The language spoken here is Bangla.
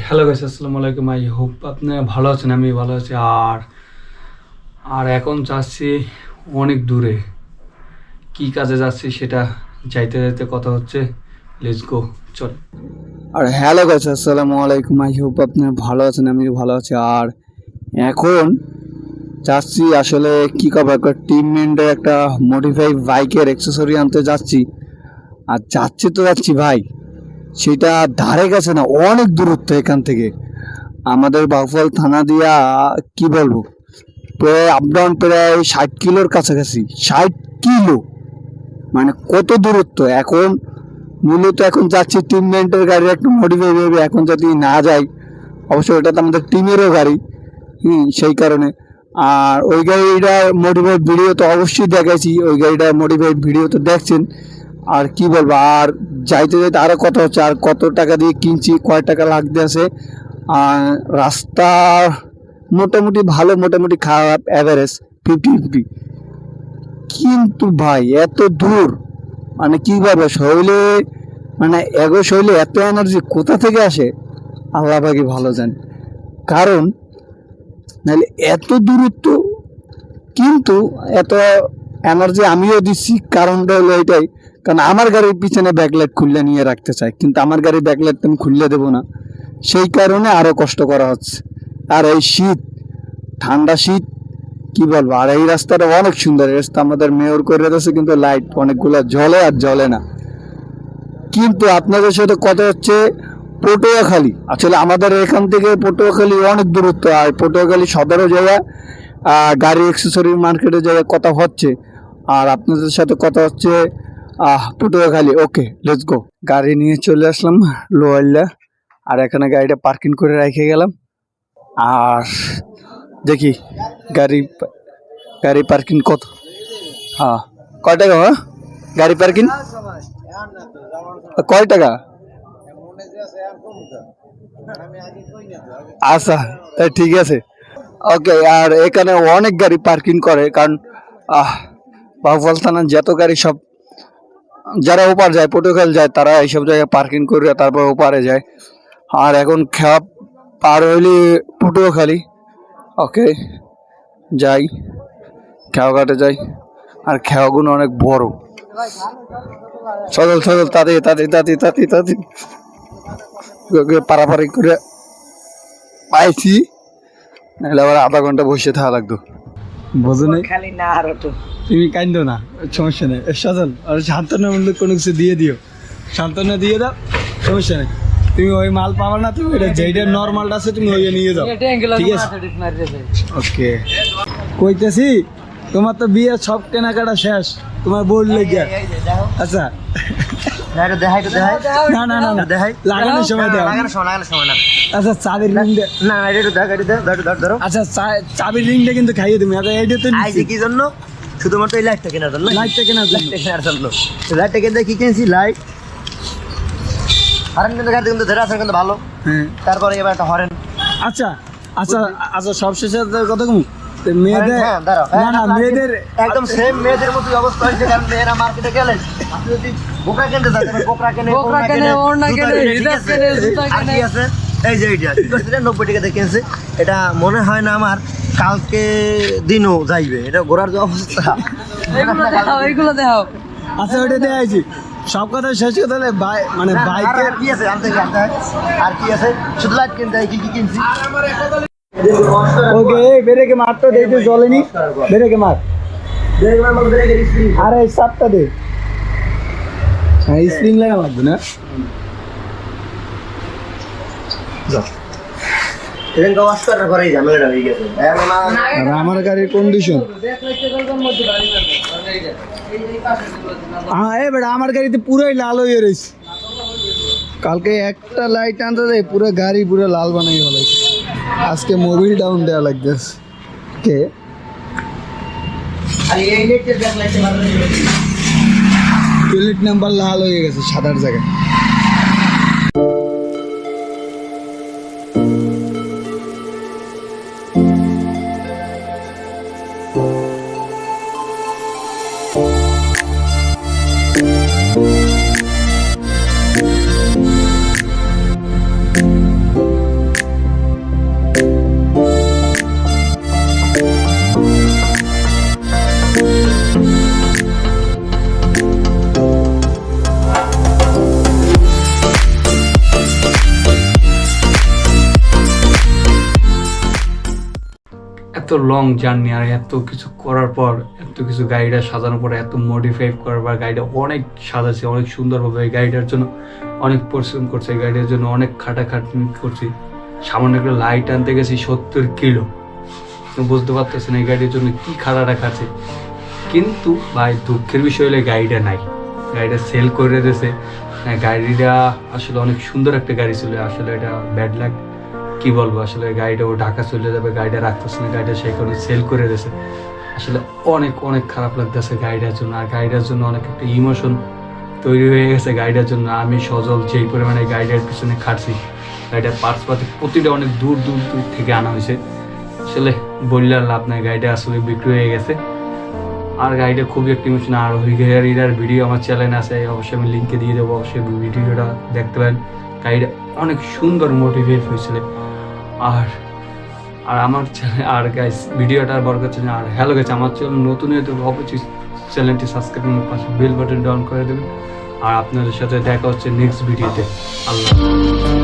হ্যালো গাইস, আসসালামু আলাইকুম। আই হোপ আপনারা ভালো আছেন, আমি ভালো আছি। আর আর এখন যাচ্ছি অনেক দূরে। কি কাজে যাচ্ছি সেটা যাইতে যাইতে কথা হচ্ছে। লেটস গো, চল। আর হ্যালো গাইস, আসসালামু আলাইকুম। আই হোপ আপনারা ভালো আছেন, আমি ভালো আছি। আর এখন যাচ্ছি আসলে কি করবো, একটা টিম মেন্টের একটা মডিফাই বাইকের অ্যাক্সেসরি আনতে যাচ্ছি। আর যাচ্ছি ভাই, সেটা ধারে কাছে না, অনেক দূরত্ব এখান থেকে। আমাদের বাউফল থানা দিয়া কি বলবো, প্রায় আপ ডাউন প্রায় 60 কিলোর কাছাকাছি। 60 কিলো মানে কত দূরত্ব। এখন মূলত এখন যাচ্ছি টিম মেন্টের গাড়ি একটু মডিফাই হবে। এখন যদি না যাই, অবশ্যই এটা তো আমাদের টিমেরও গাড়ি, সেই কারণে। আর ওই গাড়িটার মডিফাইড ভিডিও তো অবশ্যই দেখাইছি, ওই গাড়িটার মডিফাইড ভিডিও তো দেখছেন। আর কি বলবো, আর যাইতে যাইতে আরও কত হচ্ছে, আর কত টাকা দিয়ে কিনছি, কয় টাকা লাগতে আছে। আর রাস্তা মোটামুটি ভালো, মোটামুটি খারাপ, অ্যাভারেজ 50-50। কিন্তু ভাই এত দূর, মানে কীভাবে শরীরে, মানে এগো শরীরে এত এনার্জি কোথা থেকে আসে আল্লাহ পাকি ভালো জানে। কারণ নাহলে এত দূরত্ব, কিন্তু এত এনার্জি আমিও দিচ্ছি। কারণটা হলো এটাই, কারণ আমার গাড়ির পিছনে ব্যাকলাইট খুললে নিয়ে রাখতে চাই, কিন্তু আমার গাড়ির ব্যাকলাইট আমি খুললে দেবো না। সেই কারণে আরও কষ্ট করা হচ্ছে। আর এই শীত, ঠান্ডা শীত, কি বলবো। আর এই রাস্তাটা অনেক সুন্দর, এই রাস্তা আমাদের মেয়র করে দিয়েছে, কিন্তু লাইট অনেকগুলো জ্বলে আর জ্বলে না। কিন্তু আপনাদের সাথে কথা হচ্ছে পটুয়াখালী। আসলে আমাদের এখান থেকে পটুয়াখালী অনেক দূরত্ব। আর পটুয়াখালী সদরও জায়গা, গাড়ি অ্যাক্সেসরি মার্কেটে জায়গায় কথা হচ্ছে। আর আপনাদের সাথে কথা হচ্ছে পটুয়াখালী। ওকে, লেটস গো। গাড়ি নিয়ে চলে আসলাম লোয়াল্লা। আর এখানে গাড়িটা পার্কিং করে রেখে গেলাম। আর দেখি গাড়ি পার্কিং কত। হ্যাঁ, কয় টাকা? হ্যাঁ, গাড়ি পার্কিং কয় টাকা? আচ্ছা, তাই ঠিক আছে, ওকে। আর এখানে অনেক গাড়ি পার্কিং করে, কারণ বাউফল থানার যত গাড়ি সব যারা ওপার যায়, পটুয়াখালী যায়, তারা এইসব জায়গায় পার্কিং করে তারপর ওপারে যায়। আর এখন খেয়া পার হইলে পটুয়াখালী। ওকে, যাই, খেয়াঘাটে যাই। আর খেয়াগুলো অনেক বড়। সদল তাড়াতাড়ি পারাপারি করে পাইছি, নাহলে আবার আধা ঘন্টা বসে থাকা লাগতো। বোঝো না, তুমি কান্দো না, সমস্যা নেই। সজল আর সান্ত্বনামূলক কোনো কিছু দিয়ে দিও, সান্ত্বনা দিয়ে দাও, সমস্যা নেই। তুমি ওই মাল পাবা না, তুমি যেইটা নর্মালটা আছে তুমি ওই নিয়ে যাও, ঠিক আছে? ওকে, কইতেছি তোমার তো বিয়ে সব কেনাকাটা শেষ, তোমার বোর্ড লেগে। আচ্ছা, লাগানোর সময় দাও। আচ্ছা, চাবির রিংটা, আচ্ছা চাবির রিংটা কিন্তু খাইয়ে তুমি। আচ্ছা, এইটা তো কি জন্য? শুধুমাত্র এই লাইটটা কেনার জন্য। লাইটটা কেনার জন্য লাইটটা কিনতে কি কিনছি? লাইট, হরেন কিন্তু গাড়িতে কিন্তু ধরে আছে কিন্তু ভালো। হ্যাঁ, তারপরে এবার একটা হরেন। আচ্ছা আচ্ছা আচ্ছা, সবশেষে কথা কম। মেয়েদের মেয়েদের একদম সেম মেয়েদের মতো অবস্থা হয়েছে। কারণ মেয়েরা মার্কেটে গেলে আপনি যদি বোকা কিনতে যান, বোকা কেনে, আর কি আছে এই যে এইটা কি করছে, 90 টাকা দিয়ে কিনছে। এটা মনে হয় না আমার কালকে দিনও যাইবে। এটা ঘোরার যে অবস্থা, এইগুলো দেখাও। আচ্ছা, ওইটা দেখাইছি। সব কথা শেষ কথা হলে মানে বাইকের কি আছে আনতে আর কি আছে, শুধু লাইট কিনতে কি কি কিনছি। ওকে, বেরেকে মার তো দেখতে চলেনি, বেরেকে মার। আরে সাতটা দে, হ্যাঁ স্প্রিং লাগা লাগবে না। আমার গাড়ির কন্ডিশন, হ্যাঁ বেটা আমার গাড়িতে পুরোই লাল হয়ে রয়েছে। কালকে একটা লাইট আনতে দেয়, পুরো গাড়ি পুরো লাল বানাই বলে। আজকে মোবিল ডাউন দেওয়া লাগতেছে। কে প্লেট নাম্বার লাল হয়ে গেছে সাদার জায়গায়। এত লং জার্নি আর এত কিছু করার পর, এত কিছু গাড়িটা সাজানোর পরে, এত মডিফাই করার পর গাড়িটা অনেক সাজাচ্ছে, অনেক সুন্দরভাবে। এই গাড়িটার জন্য অনেক পরিশ্রম করছে, এই গাড়িটার জন্য অনেক খাটাখাটনি করছি। সামান্য একটা লাইট আনতে গেছি 70 কিলো। তো বুঝতে পারতেছেন এই গাড়ির জন্য কি খাটাটা খাচ্ছে। কিন্তু ভাই দুঃখের বিষয় হলে গাড়িটা নাই, গাড়িটা সেল করে দিয়েছে। গাড়িটা আসলে অনেক সুন্দর একটা গাড়ি ছিল, আসলে এটা ব্যাড লাগ, কি বলবো। আসলে গাড়িটা ও ঢাকা চলে যাবে, গাড়িটা রাখতেছে না, গাড়িটা সেই কারণে সেল করে দিয়েছে। আসলে অনেক অনেক খারাপ লাগতেছে গাড়িটার জন্য। আর গাড়িটার জন্য অনেক একটা ইমোশন তৈরি হয়ে গেছে গাড়িটার জন্য। আমি সজল যেই পরিমাণে গাড়িটার পিছনে খাটছি, গাড়িটার পার্টস পাতি প্রতিটা অনেক দূর দূর দূর থেকে আনা হয়েছে। আসলে বললে আর লাভ নাই, গাড়িটা আসলে বিক্রি হয়ে গেছে। আর গাড়িটা খুবই একটা ইমোশন। আর ওই গাড়িটার ভিডিও আমার চ্যানেলে আছে, অবশ্যই আমি লিঙ্কে দিয়ে দেবো, অবশ্যই ভিডিওটা দেখতে পারেন। গাড়িটা অনেক সুন্দর মোটিভেট হয়েছিল। আর আর আমার চ্যানেল, আর গাইস ভিডিওটা বড় করছে না। আর হ্যালো গাইস, আমার চ্যানেল নতুন হয়ে তো অবশ্যই চ্যানেলটি সাবস্ক্রাইব করে পাশে বেল বাটন ডাউন করে দেবেন। আর আপনাদের সাথে দেখা হচ্ছে নেক্সট ভিডিওতে। আল্লাহ।